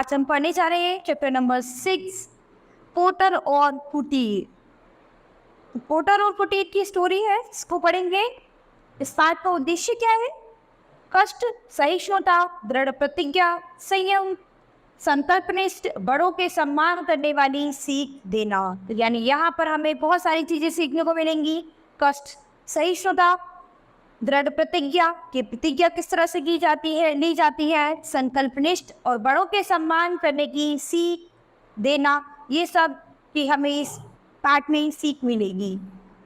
आज हम पढ़ने जा रहे हैं चैप्टर नंबर 6, पोटर और कुटीर। पोटर और कुटीर की स्टोरी है, इसको पढ़ेंगे। इस पाठ का उद्देश्य क्या है? कष्ट, सहिष्णुता, दृढ़ प्रतिज्ञा, संयम, संकल्पनिष्ठ, बड़ों के सम्मान करने वाली सीख देना। तो यानी यहाँ पर हमें बहुत सारी चीजें सीखने को मिलेंगी। कष्ट, सहिष्णुता, दृढ़ प्रतिज्ञा की प्रतिज्ञा किस तरह से की जाती है, ली जाती है, संकल्पनिष्ठ और बड़ों के सम्मान करने की सीख देना, ये सब की हमें इस पाठ में सीख मिलेगी।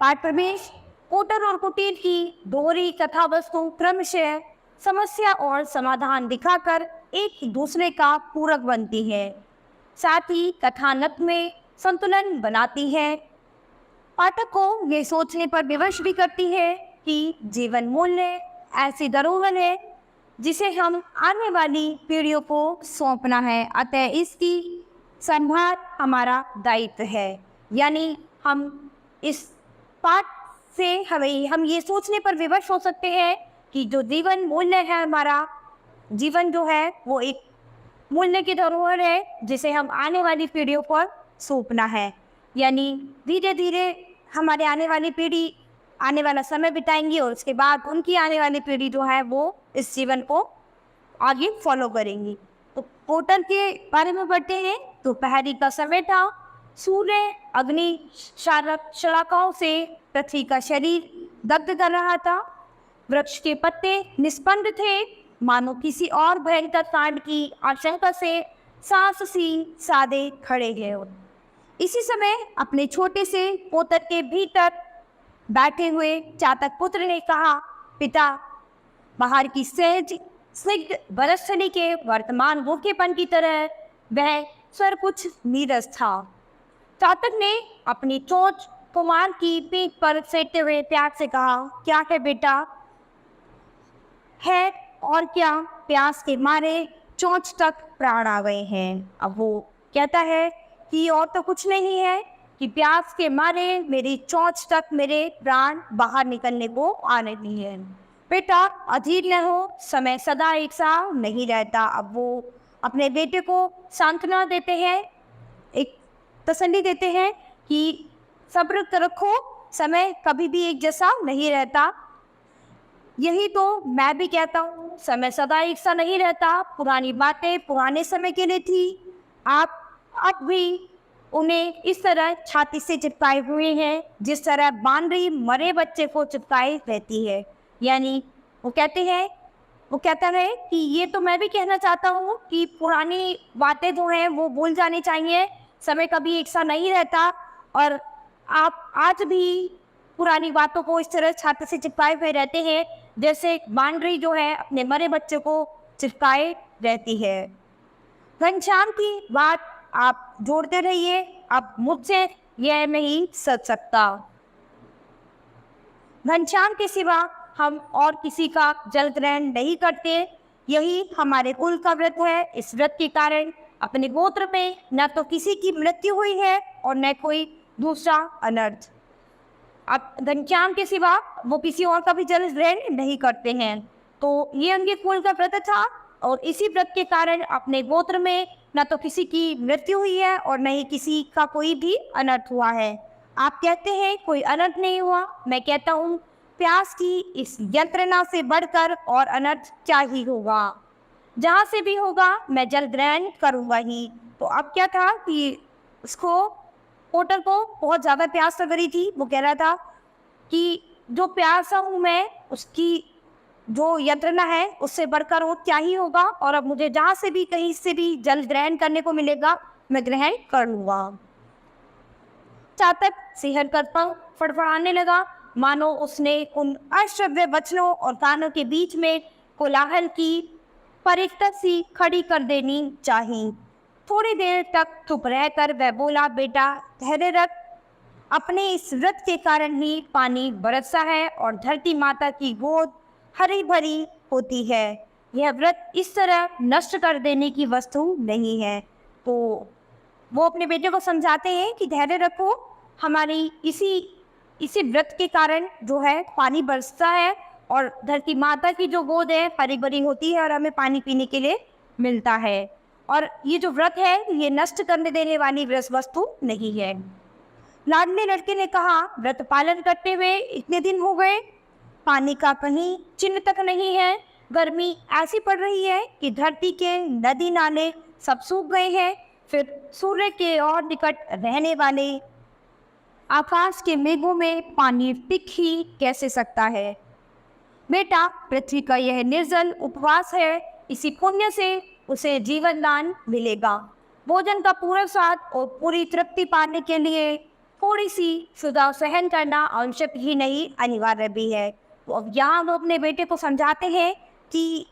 पाठ प्रवेश। पोटर और कुटीर की दोहरी कथा वस्तु क्रमशः समस्या और समाधान दिखाकर एक दूसरे का पूरक बनती है, साथ ही कथानक में संतुलन बनाती है। पाठक को ये सोचने पर विवश भी करती है कि जीवन मूल्य ऐसी धरोहर है जिसे हम आने वाली पीढ़ियों को सौंपना है, अतः इसकी संभाल हमारा दायित्व है। यानी हम इस पाठ से हम ये सोचने पर विवश हो सकते हैं कि जो जीवन मूल्य है, हमारा जीवन जो है वो एक मूल्य की धरोहर है जिसे हम आने वाली पीढ़ियों पर सौंपना है। यानी धीरे धीरे हमारे आने वाली पीढ़ी आने वाला समय बिताएंगी और उसके बाद उनकी आने वाली पीढ़ी जो है वो इस जीवन को आगे फॉलो करेंगी। तो पोटर के बारे में पढ़ते हैं। तो दोपहरी का समय था, सूर्य अग्नि शलाकाओं से पृथ्वी का शरीर दग्ध कर रहा था। वृक्ष के पत्ते निस्पंद थे, मानो किसी और भयंकर कांड की आशंका से सांस सी सादे खड़े गए। इसी समय अपने छोटे से पोतर के भीतर बैठे हुए चातक पुत्र ने कहा, पिता, बाहर की सहज स्निग्ध बरसनी के वर्तमान भूखेपन की तरह वह स्वर कुछ नीरस था। चातक ने अपनी चोंच कुमार की पीठ पर सेकते हुए प्यार से कहा, क्या है बेटा? है और क्या, प्यास के मारे चोंच तक प्राण आ गए हैं। अब वो कहता है कि और तो कुछ नहीं है कि प्यास के मारे मेरी चोंच तक मेरे प्राण बाहर निकलने को आ रही है। बेटा अधीर न हो, समय सदा एक सा नहीं रहता। अब वो अपने बेटे को सांत्वना देते हैं, एक तसल्ली देते हैं कि सब्र रखो, समय कभी भी एक जैसा नहीं रहता। यही तो मैं भी कहता हूँ, समय सदा एक सा नहीं रहता। पुरानी बातें पुराने समय के लिए थी, आप अब भी उन्हें इस तरह छाती से चिपकाए हुए हैं जिस तरह बानरी मरे बच्चे को चिपकाए रहती है। यानी वो कहता है कि ये तो मैं भी कहना चाहता हूँ कि पुरानी बातें जो हैं वो भूल जानी चाहिए, समय कभी एक सा नहीं रहता। और आप आज भी पुरानी बातों को इस तरह छाती से चिपकाए हुए रहते हैं जैसे बानरी जो है अपने मरे बच्चे को चिपकाए रहती है। घनश्याम की बात आप जोड़ते रहिए, अब मुझसे यह नहीं सच सकता। घनश्याम के सिवा हम और किसी का जल ग्रहण नहीं करते, यही हमारे कुल का व्रत है। इस व्रत के कारण अपने गोत्र में न तो किसी की मृत्यु हुई है और न कोई दूसरा अनर्थ। अब घनश्याम के सिवा वो किसी और का भी जल ग्रहण नहीं करते हैं। तो ये उनके कुल का व्रत था और इसी व्रत के कारण अपने गोत्र में न तो किसी की मृत्यु हुई है और न ही किसी का कोई भी अनर्थ हुआ है। आप कहते हैं कोई अनर्थ नहीं हुआ, मैं कहता हूँ प्यास की इस यंत्रणा से बढ़कर और अनर्थ क्या ही होगा। जहाँ से भी होगा मैं जल ग्रहण करूँगा ही। तो अब क्या था कि उसको पोटर को बहुत ज़्यादा प्यास लग रही थी। वो कह रहा था कि जो प्यासा हूँ मैं, उसकी जो यंत्रणा है उससे बढ़कर वो क्या ही होगा, और अब मुझे जहाँ से भी कहीं से भी जल ग्रहण करने को मिलेगा मैं ग्रहण कर लूँगा। चातक सिहर कर पंख फड़फड़ाने लगा, मानो उसने उन अश्रव्य वचनों और कानों के बीच में कोलाहल की परिक्ता सी खड़ी कर देनी चाहिए। थोड़ी देर तक चुप रहकर वह बोला, बेटा धैर्य रख, अपने इस व्रत के कारण ही पानी बरसा है और धरती माता की गोद हरी भरी होती है। यह व्रत इस तरह नष्ट कर देने की वस्तु नहीं है। तो वो अपने बेटे को समझाते हैं कि धैर्य रखो, हमारी इसी व्रत के कारण जो है पानी बरसता है और धरती माता की जो गोद है हरी भरी होती है और हमें पानी पीने के लिए मिलता है। और ये जो व्रत है ये नष्ट करने देने वाली वस्तु नहीं है। लाडले लड़के ने कहा, व्रत पालन करते हुए इतने दिन हो गए, पानी का कहीं चिन्ह तक नहीं है। गर्मी ऐसी पड़ रही है कि धरती के नदी नाले सब सूख गए हैं। फिर सूर्य के और निकट रहने वाले आकाश के मेघों में पानी टिक ही कैसे सकता है। बेटा, पृथ्वी का यह निर्जल उपवास है, इसी पुण्य से उसे जीवन दान मिलेगा। भोजन का पूरा स्वाद और पूरी तृप्ति पाने के लिए थोड़ी सी क्षुधा सहन करना आवश्यक ही नहीं, अनिवार्य भी है। तो अब यहाँ वो अपने बेटे को समझाते हैं कि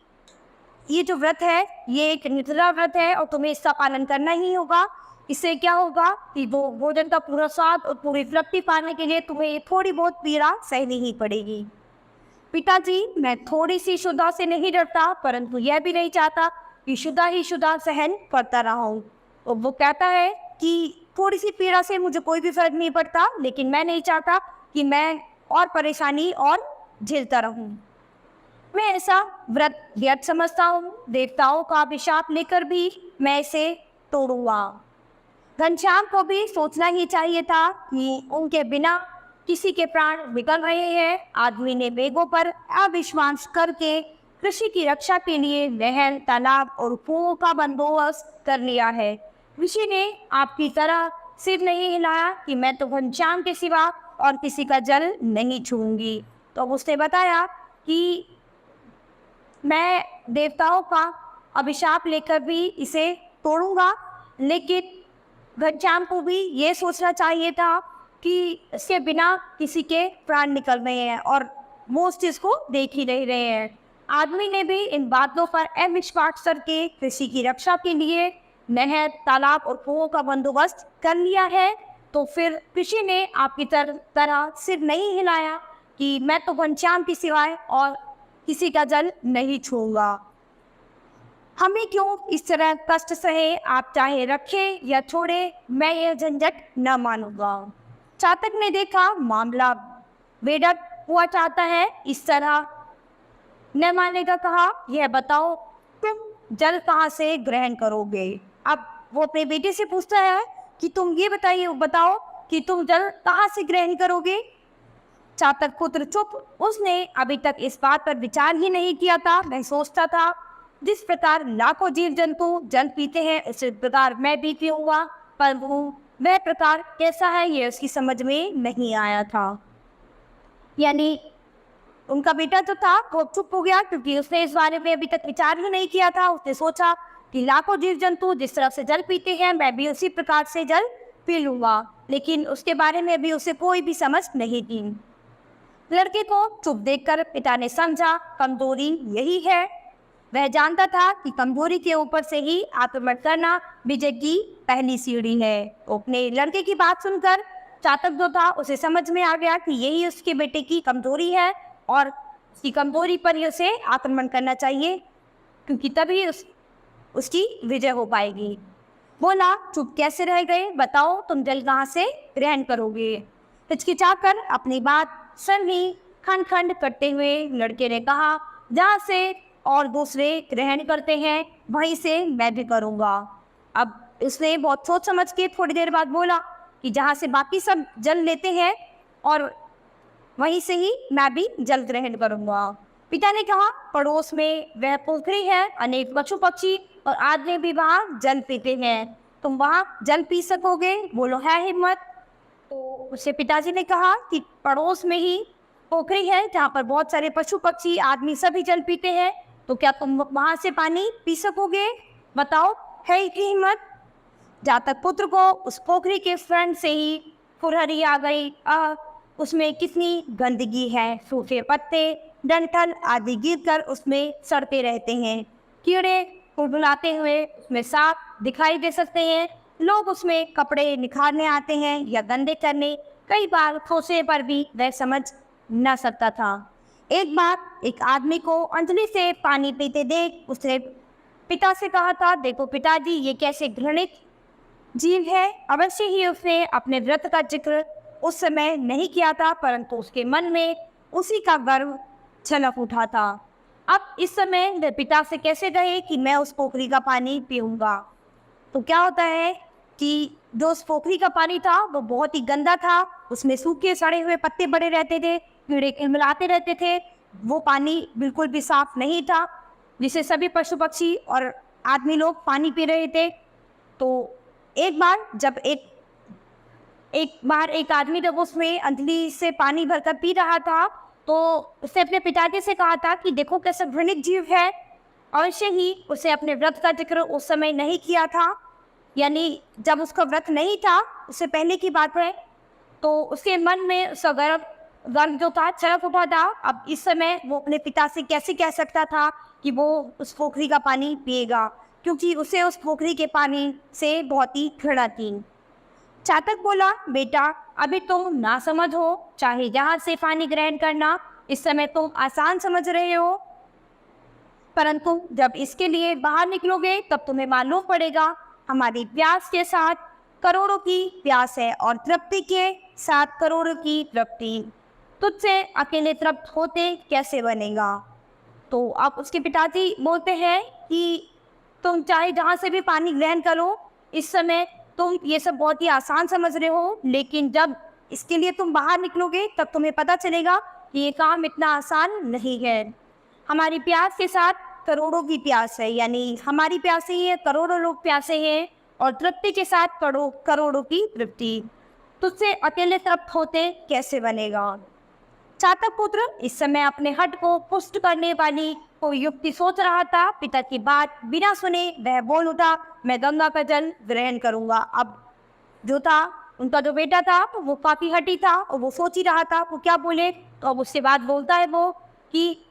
ये जो व्रत है ये एक निर्जला व्रत है और तुम्हें इसका पालन करना ही होगा। इससे क्या होगा कि वो भोजन का पूरा स्वाद और पूरी तृप्ति पाने के लिए तुम्हें थोड़ी बहुत पीड़ा सहनी ही पड़ेगी। पिताजी, मैं थोड़ी सी शुद्धा से नहीं डरता, परंतु यह भी नहीं चाहता कि शुद्धा ही शुद्धा सहन करता रहूं। और वो कहता है कि थोड़ी सी पीड़ा से मुझे कोई भी फर्क नहीं पड़ता, लेकिन मैं नहीं चाहता कि मैं और परेशानी और झेलता रहूं। मैं ऐसा व्रत व्यर्थ समझता हूँ। देवताओं का अभिशाप लेकर भी मैं इसे तोड़ूंगा। घनश्याम को भी सोचना ही चाहिए था कि उनके बिना किसी के प्राण निकल रहे हैं। आदमी ने वेगों पर अविश्वास करके कृषि की रक्षा के लिए नहर, तालाब और कुओं का बंदोबस्त कर लिया है। ऋषि ने आपकी तरह सिर नहीं हिलाया कि मैं तो घनश्याम के सिवा और किसी का जल नहीं छूऊंगी। तो उसने बताया कि मैं देवताओं का अभिशाप लेकर भी इसे तोड़ूंगा, लेकिन घनश्याम को भी ये सोचना चाहिए था कि इसके बिना किसी के प्राण निकल रहे हैं और वो उस चीज़ को देख ही नहीं रहे हैं। आदमी ने भी इन बातों पर अविश्वास करके कृषि की रक्षा के लिए नहर, तालाब और कुओं का बंदोबस्त कर लिया है। तो फिर ऋषि ने आपकी तरह सिर नहीं हिलाया कि मैं तो घनश्याम के सिवाय और किसी का जल नहीं छूऊंगा। हमें क्यों इस तरह कष्ट सहे, आप चाहे रखें या छोड़े, मैं यह झंझट न मानूंगा। चातक ने देखा मामला बेडक हुआ चाहता है, इस तरह न मानेगा। कहा, यह बताओ तुम जल कहाँ से ग्रहण करोगे। अब वो अपने बेटे से पूछता है कि तुम ये बताओ कि तुम जल कहाँ से ग्रहण करोगे। चातक पुत्र चुप। उसने अभी तक इस बात पर विचार ही नहीं किया था। वह सोचता था जिस प्रकार लाखों जीव जंतु जल पीते हैं उसी प्रकार मैं भी पीऊंगा, पर वह प्रकार कैसा है ये उसकी समझ में नहीं आया था। यानी उनका बेटा जो था वो चुप हो गया क्योंकि उसने इस बारे में अभी तक विचार ही नहीं किया था। उसने सोचा कि लाखों जीव जंतु जिस तरह से जल पीते हैं मैं भी उसी प्रकार से जल पी लूंगा, लेकिन उसके बारे में भी उसे कोई भी समझ नहीं थी। लड़के को चुप देखकर पिता ने समझा कमजोरी यही है। वह जानता था कि कमजोरी के ऊपर से ही आक्रमण करना विजय की पहली सीढ़ी है। अपने लड़के की बात सुनकर चातक जो था उसे समझ में आ गया कि यही उसके बेटे की कमजोरी है और उसकी कमजोरी पर ही उसे आक्रमण करना चाहिए, क्योंकि तभी उसकी विजय हो पाएगी। बोला, चुप कैसे रह गए, बताओ तुम जल कहाँ से ग्रहण करोगे। हिचकिचाकर अपनी बात सभी खंड खंड करते हुए लड़के ने कहा, जहाँ से और दूसरे ग्रहण करते हैं वहीं से मैं भी करूँगा। अब उसने बहुत सोच समझ के थोड़ी देर बाद बोला कि जहाँ से बाकी सब जल लेते हैं और वहीं से ही मैं भी जल ग्रहण करूँगा। पिता ने कहा, पड़ोस में वह पोखरी है, अनेक पशु पक्षी और आदमी भी वहाँ जल पीते हैं, तुम वहाँ जल पी सकोगे, बोलो है हिम्मत। तो उससे पिताजी ने कहा कि पड़ोस में ही पोखरी है जहाँ पर बहुत सारे पशु पक्षी आदमी सभी जल पीते हैं, तो क्या तुम वहाँ से पानी पी सकोगे, बताओ है की हिम्मत। जातक पुत्र को उस पोखरी के फ्रंट से ही फुरहरी आ गई। उसमें कितनी गंदगी है, सूखे पत्ते, डंठल आदि गिरकर उसमें सड़ते रहते हैं। कीड़े कुड़कुड़ाते हुए उसमें सांप दिखाई दे सकते हैं। लोग उसमें कपड़े निखारने आते हैं या गंदे करने। कई बार सोचने पर भी वह समझ न सकता था। एक बार एक आदमी को अंजलि से पानी पीते देख उसने पिता से कहा था, देखो पिताजी ये कैसे घृणित जीव है। अवश्य ही उसने अपने व्रत का जिक्र उस समय नहीं किया था, परंतु उसके मन में उसी का गर्व छलक उठा था। अब इस समय वह पिता से कैसे कहे कि मैं उस पोखरी का पानी पीऊँगा। तो क्या होता है कि जो उस पोखरी का पानी था वो बहुत ही गंदा था, उसमें सूखे सड़े हुए पत्ते पड़े रहते थे, कीड़े किलमिलाते रहते थे, वो पानी बिल्कुल भी साफ नहीं था, जिसे सभी पशु पक्षी और आदमी लोग पानी पी रहे थे। तो एक बार जब एक आदमी जब उसमें अंजलि से पानी भरकर पी रहा था, तो उसने अपने पिताजी से कहा था कि देखो कैसा घृणित जीव है। अवश्य ही उसे अपने व्रत का जिक्र उस समय नहीं किया था, यानी जब उसका व्रत नहीं था, उससे पहले की बात है, तो उसके मन में उसका गर्व जो था चरक उठा था। अब इस समय वो अपने पिता से कैसे कह सकता था कि वो उस पोखरी का पानी पिएगा, क्योंकि उसे उस पोखरी के पानी से बहुत ही घृणा थी। चातक बोला, बेटा अभी तुम ना समझ हो, चाहे जहाँ से पानी ग्रहण करना इस समय तुम आसान समझ रहे हो, परंतु जब इसके लिए बाहर निकलोगे तब तुम्हें मालूम पड़ेगा हमारी प्यास के साथ करोड़ों की प्यास है और तृप्ति के साथ करोड़ों की तृप्ति। तुझसे अकेले तृप्त होते कैसे बनेगा। तो अब उसके पिताजी बोलते हैं कि तुम चाहे जहाँ से भी पानी ग्रहण करो, इस समय तुम ये सब बहुत ही आसान समझ रहे हो, लेकिन जब इसके लिए तुम बाहर निकलोगे तब तुम्हें पता चलेगा कि ये काम इतना आसान नहीं है। हमारी प्यास के साथ करोड़ों की प्यास है, यानी हमारी प्यासे ही है, करोड़ों लोग प्यासे हैं, और तृप्ति के साथ करोड़ों की तृप्ति। तुझसे अकेले तृप्त होते कैसे बनेगा। चातक पुत्र इस समय अपने हट को पुष्ट करने वाली कोई युक्ति सोच रहा था। पिता की बात बिना सुने वह बोल उठा, मैं गंगा का जल ग्रहण करूंगा। अब जो था उनका जो बेटा था वो काफी हटी था और वो सोच ही रहा था वो क्या बोले। तो अब उससे बात बोलता है वो कि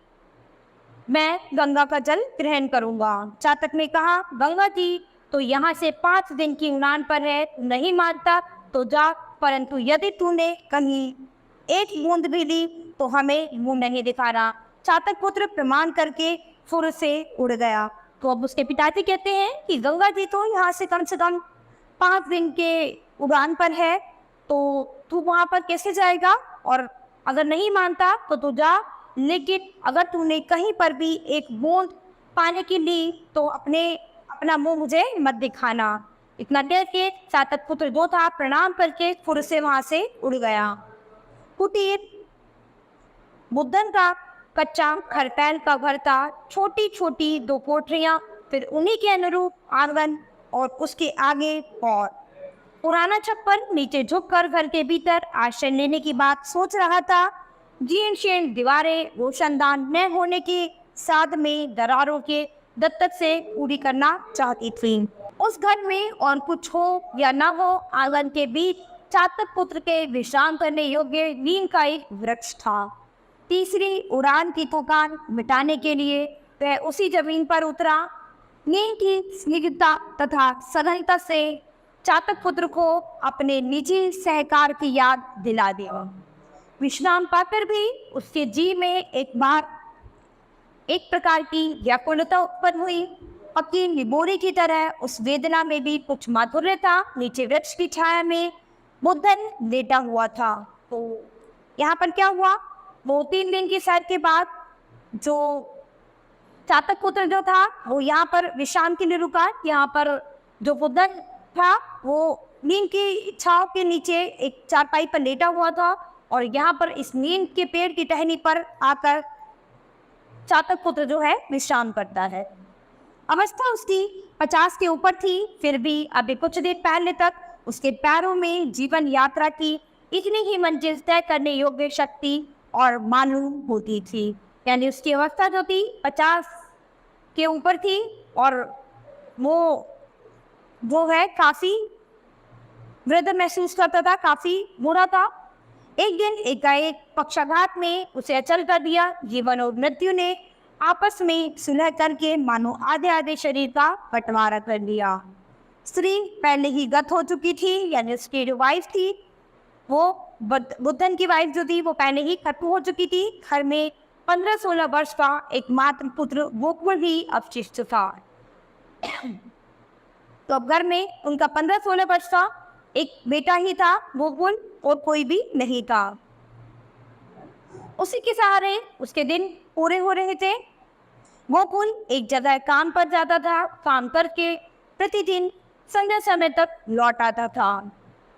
मैं गंगा का जल ग्रहण करूंगा। चातक ने कहा, गंगा जी तो यहाँ से 5 दिन की उड़ान पर है, नहीं मानता तो जा, परंतु यदि तूने कहीं एक बूंद भी ली तो हमें मुंह नहीं दिखाना। चातक पुत्र प्रमाण करके फुर से उड़ गया। तो अब उसके पिताजी कहते हैं कि गंगा जी तो यहाँ से कम 5 दिन के उड़ान पर है, तो तू वहाँ पर कैसे जाएगा, और अगर नहीं मानता तो तू जा, लेकिन अगर तूने कहीं पर भी एक बूंद पाने की ली तो अपना मुंह मुझे मत दिखाना। इतना कह के चातक पुत्र जो था प्रणाम करके फुर से वहाँ से उड़ गया। कुटीर बुद्धन का कच्चा खरपैल का घर था, छोटी छोटी 2 कोठरियां, फिर उन्हीं के अनुरूप आंगन और उसके आगे और पुराना छप्पर। नीचे झुककर घर के भीतर आश्रय लेने की बात सोच रहा था। जीर्ण शीर्ण दीवारें रोशनदान न होने के साथ में दरारों के दत्तक से पूरी करना चाहती थी। उस घर में और कुछ हो या ना हो, आंगन के बीच चातक पुत्र के विश्राम करने योग्य नीम का एक वृक्ष था। तीसरी उड़ान की थकान मिटाने के लिए वह उसी जमीन पर उतरा। नीम की स्निग्धता तथा सघनता से चातक पुत्र को अपने निजी सहकार की याद दिला दिया। विश्राम पाकर भी उसके जी में एक प्रकार की व्याकुलता उत्पन्न हुई। पक्की निबोरी की तरह उस वेदना में भी कुछ माधुर्य था। नीचे वृक्ष की छाया में बुद्धन लेटा हुआ था। तो यहाँ पर क्या हुआ, 2-3 दिन की सैर के बाद जो चातक पुत्र जो था वो यहाँ पर विश्राम के लिए रुका। यहाँ पर जो बुद्धन था वो नीम की छांव के नीचे एक चारपाई पर लेटा हुआ था, और यहाँ पर इस नीम के पेड़ की टहनी पर आकर चातक पुत्र जो है विश्राम करता है। अवस्था उसकी 50 के ऊपर थी, फिर भी अभी कुछ देर पहले तक उसके पैरों में जीवन यात्रा की इतनी ही मंजिल तय करने योग्य शक्ति और मालूम होती थी। यानी उसकी अवस्था जो थी 50 के ऊपर थी, और वो है काफ़ी वृद्ध महसूस करता था, काफ़ी बुरा था। एक दिन एकाएक पक्षाघात में उसे अचल कर दिया। जीवन और मृत्यु ने आपस में सुलह करके मानो आधे आधे शरीर का बंटवारा कर लिया। स्त्री पहले ही गत हो चुकी थी, यानी उसकी जो वाइफ थी वो बुद्धन की वाइफ जो थी वो पहले ही खत्म हो चुकी थी। घर में 15-16 वर्ष का एकमात्र पुत्र गोकुल ही अवशिष्ट था। तो अब घर में उनका 15-16 वर्ष का एक बेटा ही था गोकुल, और कोई भी नहीं था। उसी के सहारे उसके दिन पूरे हो रहे थे। गोकुल एक जगह काम पर जाता था, काम करके प्रतिदिन संध्या समय तक लौट आता था।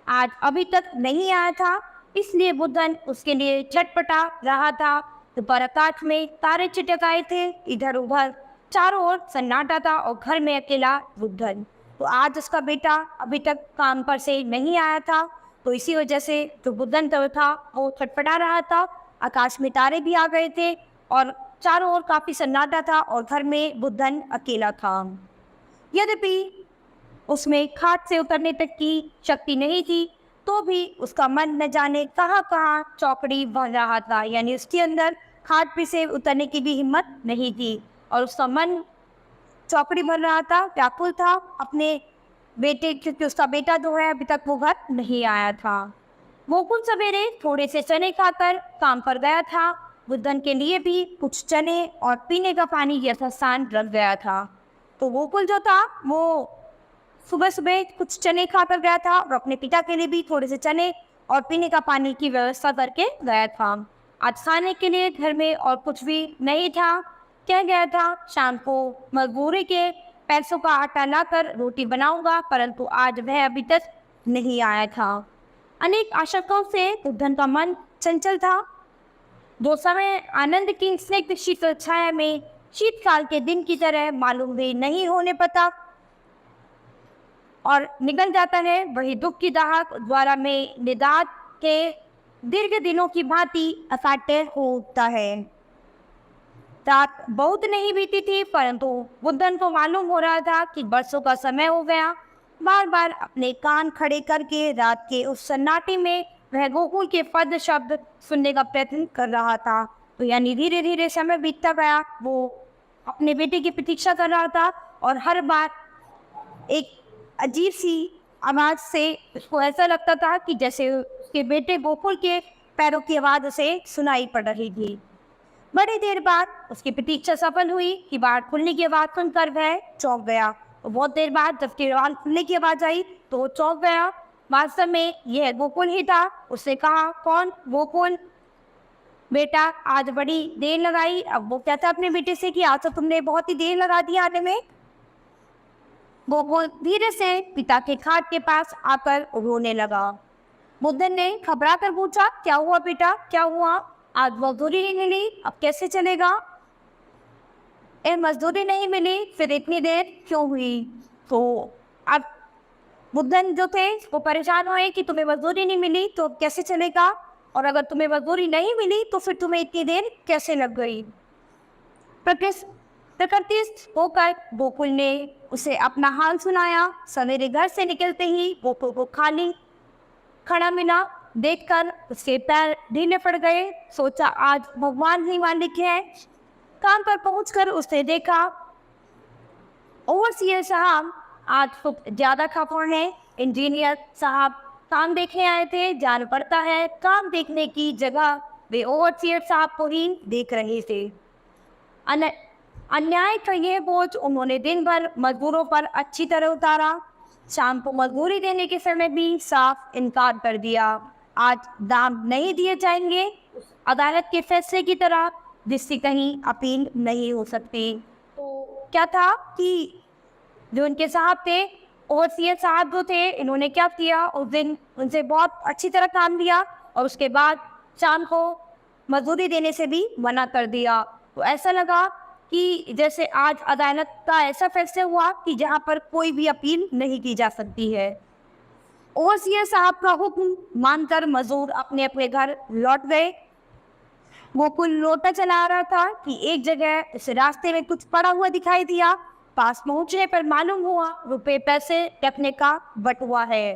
आज अभी तक नहीं आया था, इसलिए बुद्धन उसके लिए छटपटा रहा था। दोपहर आकाश में तारे चिटकाए थे, इधर उधर चारों ओर सन्नाटा था और घर में अकेला बुद्धन। तो आज उसका बेटा अभी तक काम पर से नहीं आया था, तो इसी वजह से जो बुद्धन था वो छटपटा रहा था। आकाश में तारे भी आ गए थे और चारों ओर काफी सन्नाटा था और घर में बुद्धन अकेला था। यद्यपि उसमें खाट से उतरने तक की शक्ति नहीं थी, तो भी उसका मन न जाने कहाँ कहाँ चौकड़ी बन रहा था, यानी उसके अंदर खाट पे से उतरने की भी हिम्मत नहीं थी और उसका मन चौकड़ी बन रहा था, व्याकुल था अपने बेटे, क्योंकि उसका बेटा जो है अभी तक वो घर नहीं आया था। गोकुल सवेरे थोड़े से चने खाकर काम पर गया था। बुद्धन के लिए भी कुछ चने और पीने का पानी यथास्थान रख गया था। तो गोकुल जो था वो सुबह सुबह कुछ चने खाकर गया था और अपने पिता के लिए भी थोड़े से चने और पीने का पानी की व्यवस्था करके गया था। आज खाने के लिए घर में और कुछ भी नहीं था। कह गया था शाम को मजदूरी के पैसों का आटा लाकर रोटी बनाऊंगा, परंतु आज वह अभी तक नहीं आया था। अनेक आशंकाओं से बुद्धन का मन चंचल था। जो समय आनंद की स्निग्ध शीतल छाया में शीतकाल के दिन की तरह मालूम भी नहीं होने पता और निकल जाता है, वही दुख की दाहक द्वारा में निदात के दीर्घ दिनों की भांति अकाट्य होता है। रात बहुत नहीं बीती थी, परंतु बुद्धन को मालूम हो रहा था कि बरसों का समय हो गया। बार बार अपने कान खड़े करके रात के उस सन्नाटे में वह गोकुल के पद शब्द सुनने का प्रयत्न कर रहा था। तो यानी धीरे धीरे समय बीतता गया, वो अपने बेटे की प्रतीक्षा कर रहा था और हर बार एक अजीब सी आवाज से उसको ऐसा लगता था कि जैसे उसके बेटे गोकुल के पैरों की आवाज उसे सुनाई पड़ रही थी। बड़ी देर बाद उसकी प्रतीक्षा सफल हुई कि बाहर खुलने की आवाज सुनकर वह चौंक गया। तो बहुत देर बाद जब दीवार खुलने की आवाज आई तो वो चौंक गया। वास्तव में यह गोकुल ही था। उसने कहा, कौन? गोकुल बेटा, आज बड़ी देर लगाई। अब वो कहता अपने बेटे से कि आज तो तुमने बहुत ही देर लगा दी आने में। गोकुल धीरे से पिता के खाट के पास आकर रोने लगा। बुद्धन ने घबरा कर पूछा, क्या हुआ बेटा, क्या हुआ? आज मजदूरी नहीं मिली, अब कैसे चलेगा? मजदूरी नहीं मिली, फिर इतनी देर क्यों हुई? तो अब बुद्धन जो थे वो परेशान हुए कि तुम्हें मजदूरी नहीं मिली तो कैसे चलेगा, और अगर तुम्हें मजदूरी नहीं मिली तो फिर तुम्हें इतनी देर कैसे लग गई? प्रकृतिस्थ होकर गोकुल ने उसे अपना हाल सुनाया। सवेरे घर से निकलते ही गोकुल को खाली खड़ा मिला। देखकर उसके पैर ढीले पड़ गए। सोचा आज भगवान ही मालिक है। काम पर पहुंचकर उसने देखा ओवरसियर साहब आज कुछ ज्यादा खफा है। इंजीनियर साहब काम देखने आए थे। जान पड़ता है काम देखने की जगह वे ओवरसियर साहब को ही देख रहे थे। अन्याय का ये बोझ उन्होंने दिन भर मजदूरों पर अच्छी तरह उतारा। शाम को मजदूरी देने के समय भी साफ इनकार कर दिया। आज दाम नहीं दिए जाएंगे, अदालत के फैसले की तरह जिससे कहीं अपील नहीं हो सकती। तो क्या था कि जो उनके साहब थे, ओवरसियर साहब जो थे, इन्होंने क्या किया, उस दिन उनसे बहुत अच्छी तरह काम लिया और उसके बाद शाम को मजदूरी देने से भी मना कर दिया। तो ऐसा लगा कि जैसे आज अदालत का ऐसा फैसला हुआ कि जहां पर कोई भी अपील नहीं की जा सकती है। ओवरसियर साहब का हुक्म मानकर मजदूर अपने अपने घर लौट गए। गोकुल लौटा चला रहा था कि एक जगह इस रास्ते में कुछ पड़ा हुआ दिखाई दिया। पास पहुंचने पर मालूम हुआ रुपए पैसे रखने का बटुआ है।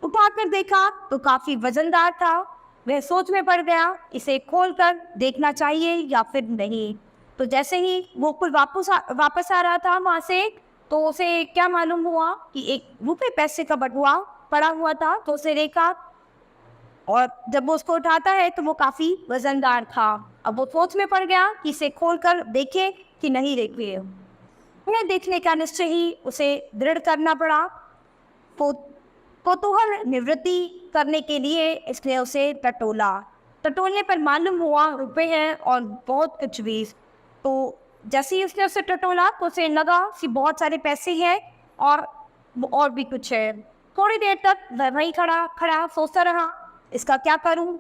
उठाकर देखा तो काफी वजनदार था। वह सोच में पड़ गया, इसे खोलकर देखना चाहिए या फिर नहीं। तो जैसे ही गोकुल वापस आ रहा था वहां से, तो उसे क्या मालूम हुआ कि एक रुपए पैसे का बटुआ पड़ा हुआ था। तो उसे देखा और जब वो उसको उठाता है तो वो काफी वजनदार था। अब वो सोच में पड़ गया कि इसे खोलकर देखे कि नहीं देखे। उन्हें देखने का निश्चय ही उसे दृढ़ करना पड़ा। कौतूहल निवृत्ति करने के लिए इसने उसे टटोला। टटोलने पर मालूम हुआ रुपए हैं और बहुत कुछ भी। तो जैसे ही उसने उसे टटोला तो उसे लगा कि बहुत सारे पैसे हैं और भी कुछ है। थोड़ी देर तक वह वहीं खड़ा खड़ा सोचता रहा, इसका क्या करूं।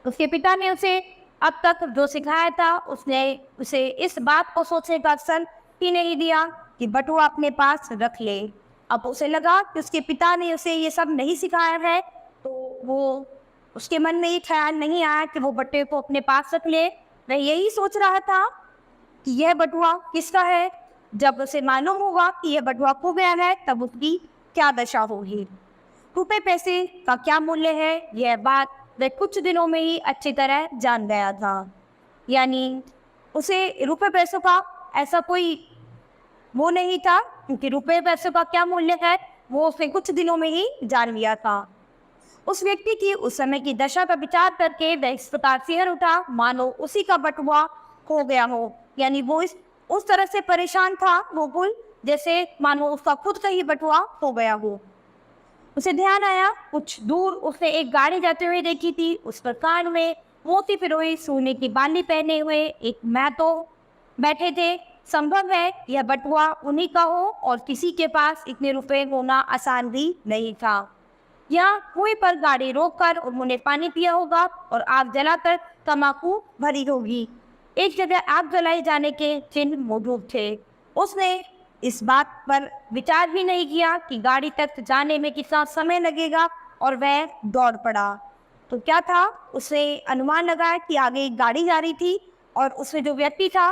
उसके पिता ने उसे अब तक जो सिखाया था उसने उसे इस बात को सोचने का अवसर ही नहीं दिया कि बटुआ अपने पास रख ले। अब उसे लगा कि उसके पिता ने उसे ये सब नहीं सिखाया है, तो वो उसके मन में ये ख्याल नहीं आया कि वो बटुए को अपने पास रख ले। वह यही सोच रहा था कि यह बटुआ किसका है। जब उसे मालूम होगा कि यह बटुआ खो गया है तब उसकी क्या दशा होगी। रुपए पैसे का क्या मूल्य है, यह बात वह कुछ दिनों में ही अच्छी तरह जान गया था। यानी उसे रुपए पैसों का ऐसा कोई वो नहीं था, क्योंकि रुपए पैसों का क्या मूल्य है वो उसने कुछ दिनों में ही जान लिया था। उस व्यक्ति की उस समय की दशा का विचार करके वह इस प्रकार सिहर उठा मानो उसी का बटुआ खो गया हो। यानी वो उस तरह से परेशान था गोकुल, जैसे मानो उसका खुद का ही बटुआ खो गया हो। उसे ध्यान आया, कुछ दूर उसने एक गाड़ी जाते हुए देखी थी। उस पर कान में मोती पिरोई सोने की बाली पहने हुए एक महतो बैठे थे। संभव है यह बटुआ उन्हीं का हो और किसी के पास इतने रुपए होना आसान भी नहीं था। यहाँ कुएं पर गाड़ी रोककर उन्होंने पानी पिया होगा और आग जलाकर तम्बाकू भरी होगी। एक जगह आग जलाई जाने के चिन्ह मौजूद थे। उसने इस बात पर विचार भी नहीं किया कि गाड़ी तक जाने में कितना समय लगेगा और वह दौड़ पड़ा। तो क्या था, उसे अनुमान लगाया कि आगे एक गाड़ी जा रही थी और उसमें जो व्यक्ति था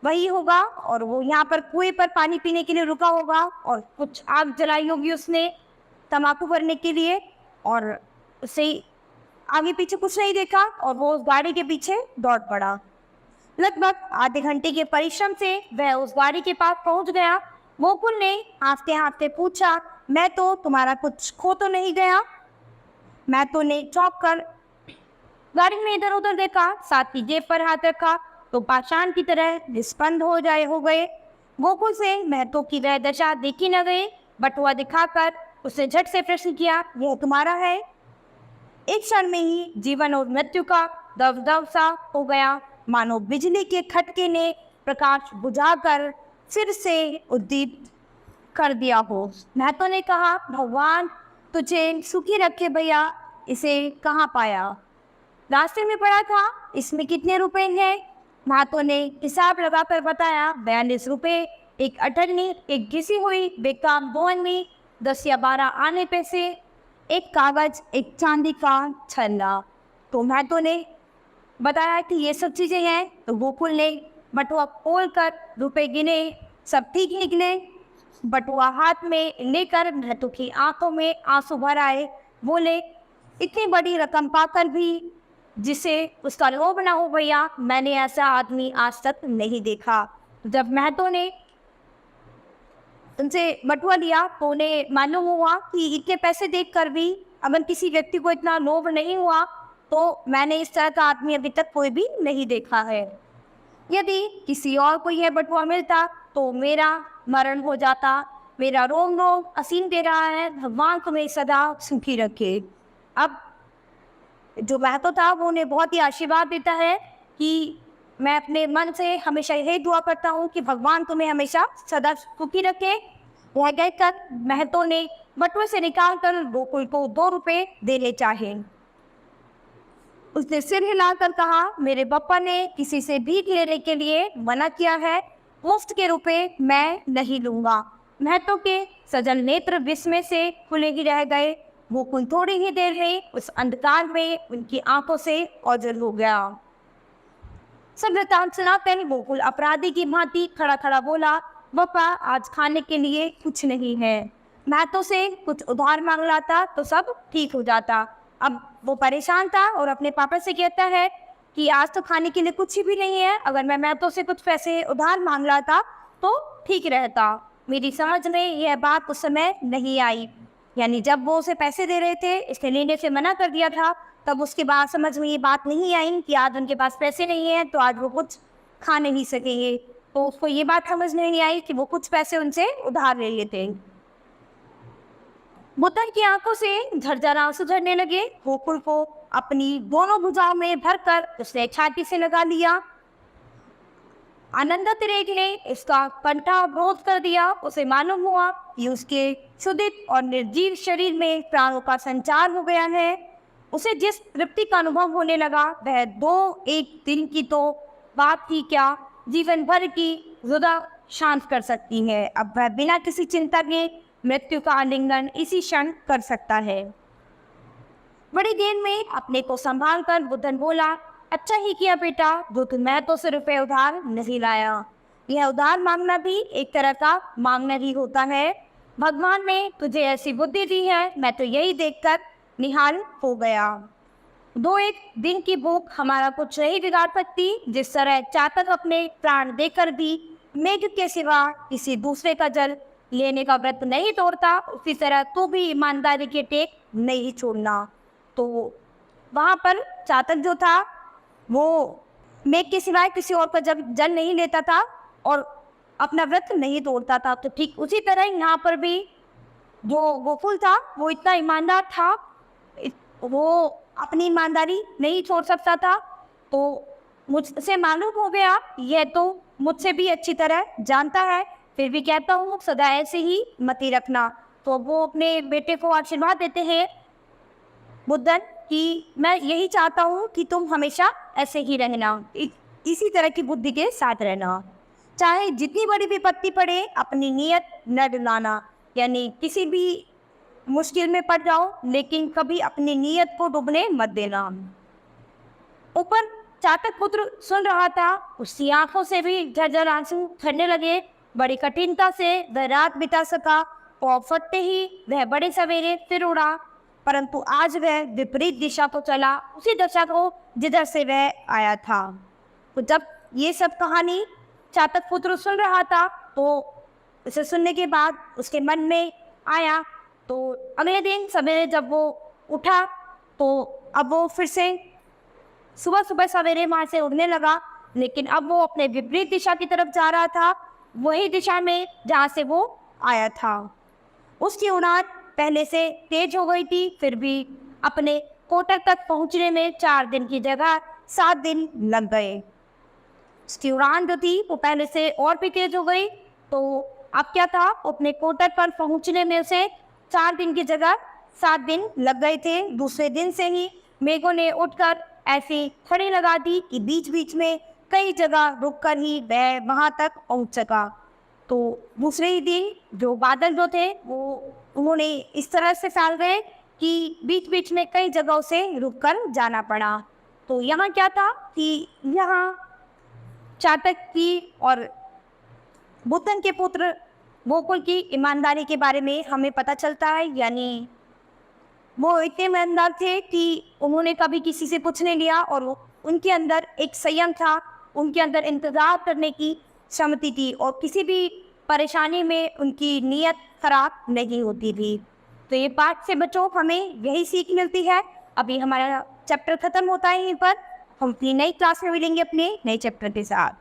वही होगा और वो यहाँ पर कुएं पर पानी पीने के लिए रुका होगा और कुछ आग जलाई होगी उसने तम्बाकू भरने के लिए, और उसे आगे पीछे कुछ नहीं देखा और वो उस गाड़ी के पीछे दौड़ पड़ा। लगभग आधे घंटे के परिश्रम से वह उस गाड़ी के पास पहुंच गया। गोकुल ने हाँफते हाँफते पूछा, मैं तो तुम्हारा कुछ खो तो नहीं गया। महतो ने चौंक कर गाड़ी में इधर उधर देखा, साथ ही जेब पर हाथ रखा तो पाषाण की तरह निष्पन्द हो गए। गोकुल से महतो की वह दशा देखी न गई। बटुआ दिखाकर उसने झट से प्रश्न किया, यह तुम्हारा है? एक क्षण में ही जीवन और मृत्यु का दवदव सा हो गया, मानो बिजली के खटके ने प्रकाश बुझाकर फिर से उद्दीप्त कर दिया हो। महतो ने कहा, भगवान तुझे सुखी रखे भैया, इसे कहाँ पाया? रास्ते में पड़ा था। इसमें कितने रुपए हैं? महतो ने हिसाब लगाकर बताया, 42 रुपए, एक अठन्नी, एक घिसी हुई बेकाम बोहनी, 10 या 12 आने पैसे, एक कागज, एक चांदी का छल्ला। तो महतो ने बताया कि ये सब चीज़ें हैं। तो गोकुल ने बटुआ खोल कर रुपये गिने, सब ठीक निकले। बटुआ हाथ में लेकर महतो की आंखों में आंसू भर आए। बोले, इतनी बड़ी रकम पाकर भी जिसे उसका लोभ ना हो भैया, मैंने ऐसा आदमी आज तक नहीं देखा। जब महतो ने उनसे बटुआ लिया तो उन्हें मालूम हुआ कि इतने पैसे देखकर भी अगर किसी व्यक्ति को इतना लोभ नहीं हुआ तो मैंने इस तरह का आदमी अभी तक कोई भी नहीं देखा है। यदि किसी और को यह बटुआ मिलता तो मेरा मरण हो जाता। मेरा रोम रोम असीम दे रहा है, भगवान तुम्हें सदा सुखी रखे। अब जो महतो था वो उन्हें बहुत ही आशीर्वाद देता है कि मैं अपने मन से हमेशा यही दुआ करता हूँ कि भगवान तुम्हें हमेशा सदा सुखी रखे। वह कहकर महतो ने बटुए से निकाल कर गोकुल को 2 रुपये देने चाहे। उसने सिर हिलाकर कहा, मेरे बप्पा ने किसी से भीख लेने के लिए मना किया है, मुफ्त के रुपए मैं नहीं लूंगा। महतो के सजल नेत्र विस्मय से खुले ही रह गए। गोकुल थोड़ी ही देर में उस अंधकार में उनकी आंखों से ओझल हो गया। सब वृतांत सुनाकर गोकुल अपराधी की भांति खड़ा खड़ा बोला, बप्पा आज खाने के लिए कुछ नहीं है। महतो से कुछ उधार मांग लाता तो सब ठीक हो जाता। अब वो परेशान था और अपने पापा से कहता है कि आज तो खाने के लिए कुछ भी नहीं है, अगर मैं महतो से कुछ पैसे उधार मांग लाता तो ठीक रहता। मेरी समझ में यह बात उस समय नहीं आई। यानी जब वो उसे पैसे दे रहे थे, इसने लेने से मना कर दिया था, तब उसके बाद समझ में ये बात नहीं आई कि आज उनके पास पैसे नहीं है तो आज वो कुछ खा नहीं सकेंगे। तो उसको ये बात समझ में नहीं आई कि वो कुछ पैसे उनसे उधार ले लिए थे। बुतन की आंखों से झरझर आंसू झरने लगे। गोकुल को अपनी दोनों भुजाओं में भरकर उसने छाती से लगा लिया। आनंद तिरेक ने इसका कंठावरोध कर दिया। उसे मालूम हुआ कि उसके क्षुधित और निर्जीव शरीर में प्राणों का संचार हो गया है। उसे जिस तृप्ति का अनुभव होने लगा वह 2-1 दिन की तो बात ही क्या, जीवन भर की रुदा शांत कर सकती है। अब वह बिना किसी चिंता के मृत्यु का आलिंगन इसी क्षण कर सकता है। बड़ी देर में अपने को संभाल कर बुद्धन बोला, अच्छा ही किया बेटा, मैं तो सिर्फ रुपये उधार नहीं लाया। यह उधार मांगना भी एक तरह का मांगना ही होता है। भगवान ने तुझे ऐसी बुद्धि दी है, मैं तो यही देखकर निहाल हो गया। 2-1 दिन की भूख हमारा कुछ नहीं बिगाड़ सकती। जिस तरह चातक अपने प्राण देकर भी मेघ के सिवा किसी दूसरे का जल लेने का व्रत नहीं तोड़ता, उसी तरह तू भी ईमानदारी के टेक नहीं छोड़ना। तो वहाँ पर चातक जो था वो मेघ के सिवाय किसी और का जल नहीं लेता था और अपना व्रत नहीं तोड़ता था। तो ठीक उसी तरह यहाँ पर भी जो गोकुल था वो इतना ईमानदार था, वो अपनी ईमानदारी नहीं छोड़ सकता था। तो मुझसे मालूम हो गया, यह तो मुझसे भी अच्छी तरह जानता है, फिर भी कहता हूँ सदा ऐसे ही मति रखना। तो वो अपने बेटे को आशीर्वाद देते हैं बुद्धन कि मैं यही चाहता हूँ कि तुम हमेशा ऐसे ही रहना, इसी तरह की बुद्धि के साथ रहना। चाहे जितनी बड़ी विपत्ति पड़े अपनी नीयत न डुलाना, यानी किसी भी मुश्किल में पड़ जाओ लेकिन कभी अपनी नीयत को डूबने मत देना। ऊपर चातक पुत्र सुन रहा था, उसकी आंखों से भी झरझर आंसू झरने लगे। बड़ी कठिनता से वह रात बिता सका और फटते ही वह बड़े सवेरे फिर उड़ा, परंतु आज वह विपरीत दिशा को चला, उसी दिशा को जिधर से वह आया था। तो जब ये सब कहानी चातक पुत्र सुन रहा था तो इसे सुनने के बाद उसके मन में आया। तो अगले दिन सवेरे जब वो उठा तो अब वो फिर से सुबह सुबह सवेरे वहाँ से उड़ने लगा, लेकिन अब वो अपने विपरीत दिशा की तरफ जा रहा था, वही दिशा में जहाँ से वो आया था। उसकी उड़ान पहले से तेज हो गई थी, फिर भी अपने कोटक तक पहुँचने में 4 दिन की जगह 7 दिन लग गए। उसकी उड़ान जो थी वो पहले से और भी तेज हो गई। तो अब क्या था, अपने कोटक पर पहुँचने में उसे 4 दिन की जगह 7 दिन लग गए थे। दूसरे दिन से ही मेघों ने उठकर ऐसी खड़ी लगा दी कि बीच बीच में कई जगह रुककर ही वह वहाँ तक पहुँच सका। तो दूसरे ही दिन जो बादल जो थे वो उन्होंने इस तरह से फैल गए कि बीच बीच में कई जगहों से रुककर जाना पड़ा। तो यहाँ क्या था कि यहाँ चातक की और बुद्धन के पुत्र गोकुल की ईमानदारी के बारे में हमें पता चलता है। यानी वो इतने ईमानदार थे कि उन्होंने कभी किसी से पूछ नहीं लिया और उनके अंदर एक संयम था, उनके अंदर इंतजार करने की क्षमता थी और किसी भी परेशानी में उनकी नीयत खराब नहीं होती थी। तो ये पाठ से बच्चों हमें यही सीख मिलती है। अभी हमारा चैप्टर खत्म होता है, यहीं पर हम अपनी नई क्लास में मिलेंगे अपने नए चैप्टर के साथ।